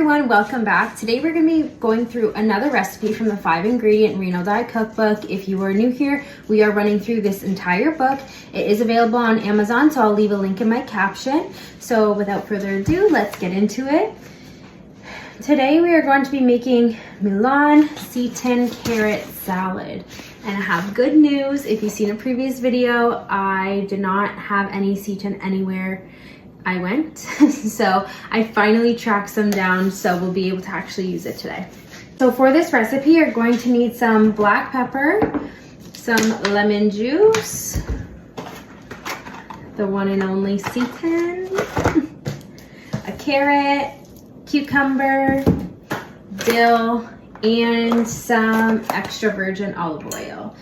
everyone, welcome back. Today we're going to be going through another recipe from the 5-ingredient Renal Diet Cookbook. If you are new here, we are running through this entire book. It is available on Amazon, so I'll leave a link in my caption. So without further ado, let's get into it. Today we are going to be making Milan Seitan carrot salad. And I have good news. If you've seen a previous video, I did not have any Seitan anywhere I went. So I finally tracked some down, so we'll be able to actually use it today. So for this recipe, you're going to need some black pepper, some lemon juice, the one and only Seitan, a carrot, cucumber, dill, and some extra virgin olive oil.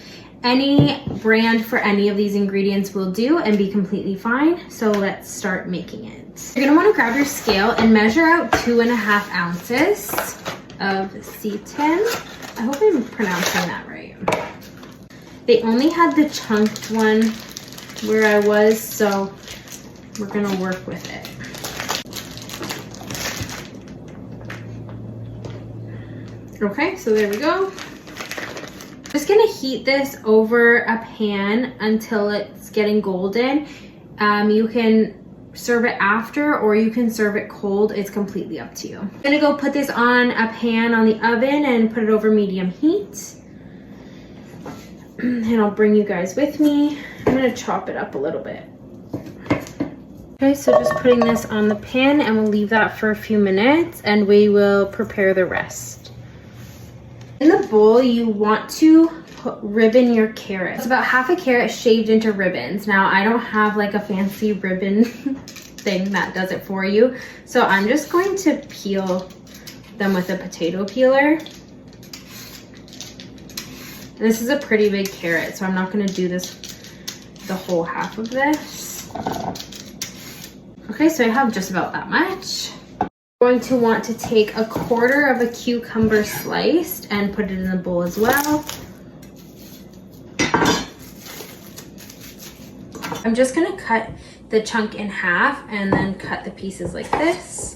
Any brand for any of these ingredients will do and be completely fine. So let's start making it. You're gonna wanna grab your scale and measure out 2.5 ounces of Seitan. I hope I'm pronouncing that right. They only had the chunked one where I was, so we're gonna work with it. Okay, so there we go. Just gonna heat this over a pan until it's getting golden. You can serve it after or you can serve it cold. It's completely up to you. I'm gonna go put this on a pan on the oven and put it over medium heat. And I'll bring you guys with me. I'm gonna chop it up a little bit. Okay, so just putting this on the pan and we'll leave that for a few minutes and we will prepare the rest. In the bowl, you want to ribbon your carrot. It's about half a carrot shaved into ribbons. Now, I don't have like a fancy ribbon thing that does it for you. So I'm just going to peel them with a potato peeler. This is a pretty big carrot, so I'm not gonna do this, the whole half of this. Okay, so I have just about that much. Going to want to take 1/4 of a cucumber sliced and put it in the bowl as well. I'm just going to cut the chunk in half and then cut the pieces like this.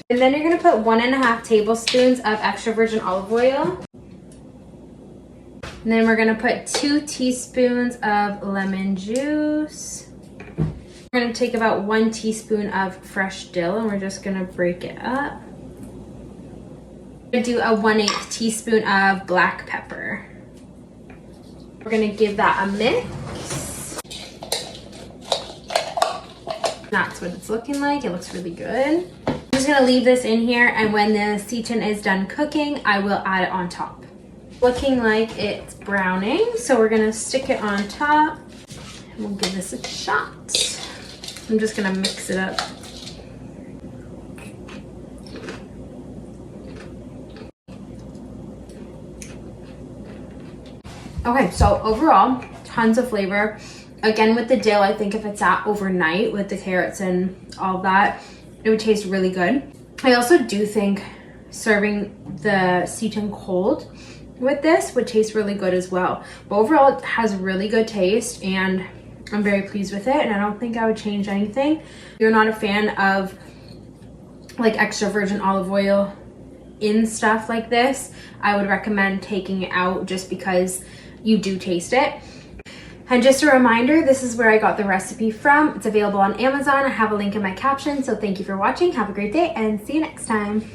And then you're going to put 1.5 tablespoons of extra virgin olive oil. And then we're going to put 2 teaspoons of lemon juice. We're going to take about 1 teaspoon of fresh dill and we're just going to break it up. We're going to do a 1/8 teaspoon of black pepper. We're going to give that a mix. That's what it's looking like. It looks really good. I'm just going to leave this in here, and when the Seitan is done cooking, I will add it on top. Looking like it's browning, so we're going to stick it on top and we'll give this a shot. I'm just gonna mix it up. Okay, so overall, tons of flavor. Again, with the dill, I think if it's sat overnight with the carrots and all that, it would taste really good. I also do think serving the Seitan cold with this would taste really good as well. But overall, it has really good taste and I'm very pleased with it, and I don't think I would change anything. If you're not a fan of like extra virgin olive oil in stuff like this, I would recommend taking it out just because you do taste it. And just a reminder, this is where I got the recipe from. It's available on Amazon. I have a link in my caption. So thank you for watching. Have a great day and see you next time.